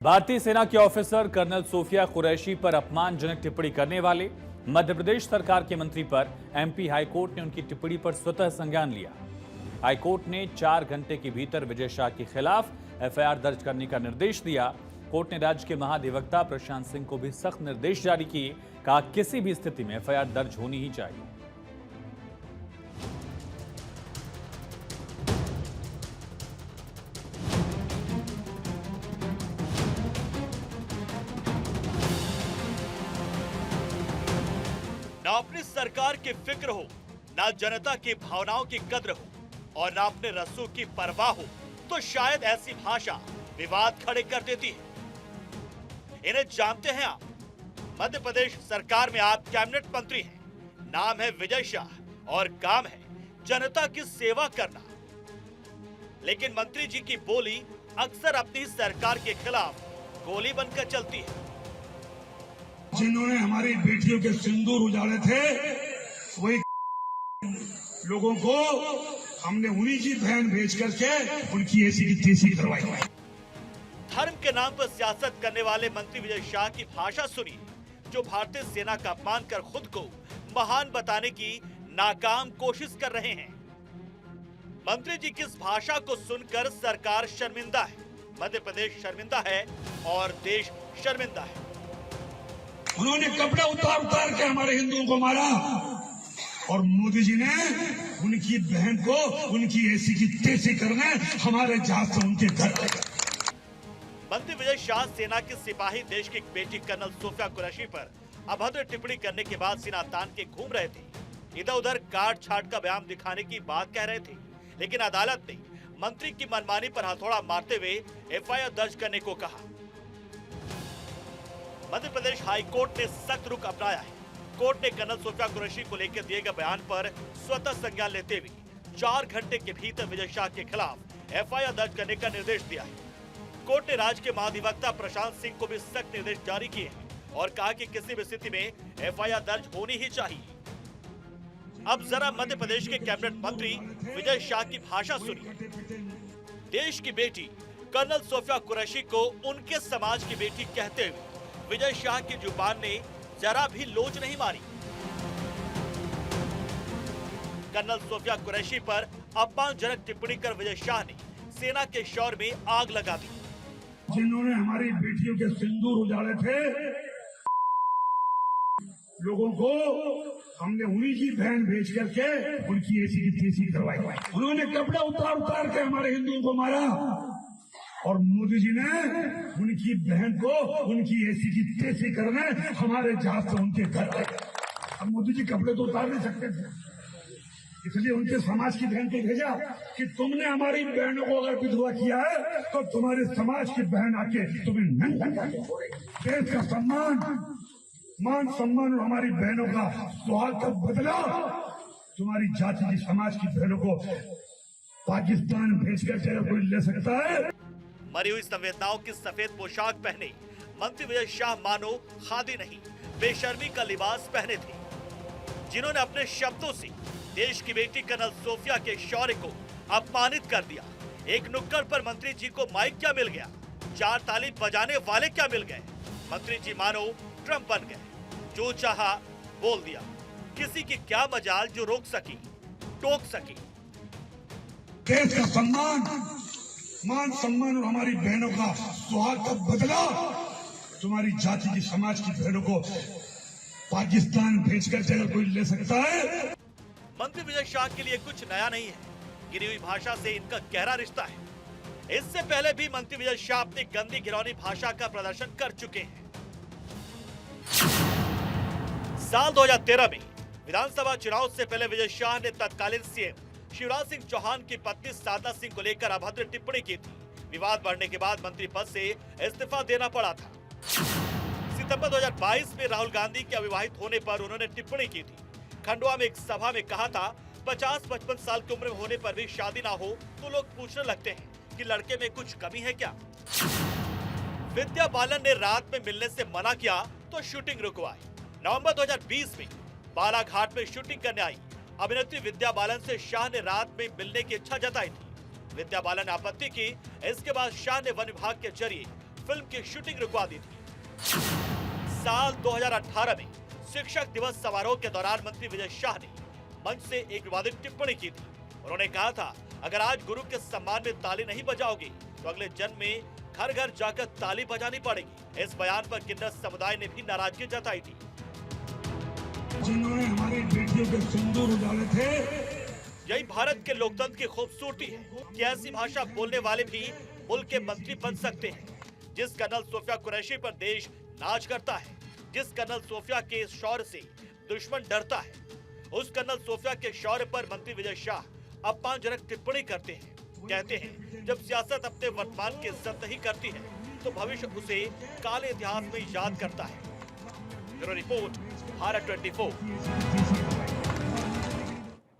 भारतीय सेना के ऑफिसर कर्नल सोफिया कुरैशी पर अपमानजनक टिप्पणी करने वाले मध्य प्रदेश सरकार के मंत्री पर एमपी हाईकोर्ट ने उनकी टिप्पणी पर स्वतः संज्ञान लिया। हाईकोर्ट ने 4 घंटे के भीतर विजय शाह के खिलाफ एफआईआर दर्ज करने का निर्देश दिया। कोर्ट ने राज्य के महाधिवक्ता प्रशांत सिंह को भी सख्त निर्देश जारी किए। कहा, किसी भी स्थिति में एफआईआर दर्ज होनी ही चाहिए। ना अपनी सरकार की फिक्र हो, ना जनता की भावनाओं की कद्र हो और ना अपने रसूख की परवाह हो, तो शायद ऐसी भाषा विवाद खड़े कर देती है। इन्हें जानते हैं आप? मध्य प्रदेश सरकार में आप कैबिनेट मंत्री हैं। नाम है विजय शाह और काम है जनता की सेवा करना। लेकिन मंत्री जी की बोली अक्सर अपनी सरकार के खिलाफ गोली बनकर चलती है। जिन्होंने हमारी बेटियों के सिंदूर उजाड़े थे, वही लोगों को हमने उन्हीं की बहन भेज करके उनकी ऐसी की तैसी करवाई। धर्म के नाम पर सियासत करने वाले मंत्री विजय शाह की भाषा सुनिए, जो भारतीय सेना का अपमान कर खुद को महान बताने की नाकाम कोशिश कर रहे हैं। मंत्री जी की इस भाषा को सुनकर सरकार शर्मिंदा है, मध्य प्रदेश शर्मिंदा है और देश शर्मिंदा है। उन्होंने कपड़े उतार उतार के हमारे हिंदुओं को मारा और मोदी जी ने उनकी बहन को उनकी ऐसी की तैसी करने हमारे जहाज से उनके घर गए। मंत्री विजय शाह सेना के सिपाही देश की एक बेटी कर्नल सोफिया कुरैशी पर अभद्र टिप्पणी करने के बाद सीना तान के घूम रहे थे। इधर उधर काट छाट का बयान दिखाने की बात कह रहे थे, लेकिन अदालत ने मंत्री की मनमानी पर हथौड़ा मारते हुए एफआईआर दर्ज करने को कहा। मध्य प्रदेश हाई कोर्ट ने सख्त रुख अपनाया है। कोर्ट ने कर्नल सोफिया कुरैशी को लेकर दिए गए बयान पर स्वतः संज्ञान लेते हुए 4 घंटे के भीतर विजय शाह के खिलाफ एफआईआर दर्ज करने का निर्देश दिया है। कोर्ट ने राज्य के महाधिवक्ता प्रशांत सिंह को भी सख्त निर्देश जारी किए हैं और कहा कि किसी भी स्थिति में एफआईआर दर्ज होनी ही चाहिए। अब जरा मध्य प्रदेश के कैबिनेट मंत्री विजय शाह की भाषा सुनिए। देश की बेटी कर्नल सोफिया कुरैशी को उनके समाज की बेटी कहते हुए विजय शाह की जुबान ने जरा भी लोच नहीं मारी। कर्नल सोफिया कुरैशी पर अपमानजनक टिप्पणी कर विजय शाह ने सेना के शौर्य में आग लगा दी। जिन्होंने हमारी बेटियों के सिंदूर उजाड़े थे, लोगों को हमने उन्हीं की बहन भेज करके उनकी ऐसी की तैसी करवाई। उन्होंने कपड़े उतार उतार के हमारे हिंदुओं को मारा और मोदी जी ने उनकी बहन को उनकी ऐसी की तैसी करने हमारे जहाज से उनके घर गए। अब मोदी जी कपड़े तो उतार नहीं सकते थे, इसलिए उनके समाज की बहन को भेजा कि तुमने हमारी बहनों को अगर विधवा किया है तो तुम्हारे समाज की बहन आके तुम्हें नंगा करके छोड़ेगी। देश का सम्मान, मान सम्मान और हमारी बहनों का सुहाग का बदला तुम्हारी जाति की समाज की बहनों को पाकिस्तान भेजकर अगर कोई ले सकता है। मरी हुई संवेदनाओं की सफेद पोशाक पहने मंत्री विजय शाह मानो खादी नहीं बेशर्मी का लिबास पहने थे, जिन्होंने अपने शब्दों से देश की बेटी कर्नल सोफिया के शौर्य को अपमानित कर दिया। एक नुक्कड़ पर मंत्री जी को माइक क्या मिल गया, 4 ताली बजाने वाले क्या मिल गए। मंत्री जी मानो ट्रम्प बन गए, जो चाहा बोल दिया। किसी की क्या मजाल जो रोक सकी, टोक सकी। देश का सम्मान, मान सम्मान और हमारी बहनों का सुहाग का बदला तुम्हारी जाति की समाज की बहनों को पाकिस्तान भेजकर अगर कोई ले सकता है। मंत्री विजय शाह के लिए कुछ नया नहीं है, गिरी हुई भाषा से इनका गहरा रिश्ता है। इससे पहले भी मंत्री विजय शाह अपनी गंदी घिनौनी भाषा का प्रदर्शन कर चुके हैं। साल 2013 में विधानसभा चुनाव से पहले विजय शाह ने तत्कालीन सीएम शिवराज सिंह चौहान की पत्नी साधना सिंह को लेकर अभद्र टिप्पणी की थी। विवाद बढ़ने के बाद मंत्री पद से इस्तीफा देना पड़ा था। सितंबर 2022 में राहुल गांधी के अविवाहित होने पर उन्होंने टिप्पणी की थी। खंडवा में एक सभा में कहा था, 50-55 साल की उम्र में होने पर भी शादी ना हो तो लोग पूछने लगते हैं कि लड़के में कुछ कमी है क्या। विद्या बालन ने रात में मिलने से मना किया तो शूटिंग रुकवाई। नवंबर 2020 में बालाघाट में शूटिंग करने आई अभिनेत्री विद्या बालन से शाह ने रात में मिलने की इच्छा जताई थी। विद्या बालन ने आपत्ति की। इसके बाद शाह ने वन विभाग के जरिए फिल्म की शूटिंग रुकवा दी थी। साल 2018 में शिक्षक दिवस समारोह के दौरान मंत्री विजय शाह ने मंच से एक विवादित टिप्पणी की थी। उन्होंने कहा था, अगर आज गुरु के सम्मान में ताली नहीं बजाओगे तो अगले जन्म में घर घर जाकर ताली बजानी पड़ेगी। इस बयान पर किन्नर समुदाय ने भी नाराजगी जताई थी। जिन्होंने हमारी बेटियों के सिंदूर उजाले थे, यही भारत के लोकतंत्र की खूबसूरती है कि ऐसी भाषा बोलने वाले भी मुल्क के मंत्री बन सकते हैं। जिस कर्नल सोफिया कुरैशी पर देश नाच करता है, जिस कर्नल सोफिया के शौर्य से दुश्मन डरता है, उस कर्नल सोफिया के शौर्य पर मंत्री विजय शाह अपमानजनक टिप्पणी करते हैं। कहते हैं, जब सियासत अपने वर्तमान की इज्जत नहीं करती है तो भविष्य उसे काले इतिहास में याद करता है। Bureau report, Bharat 24।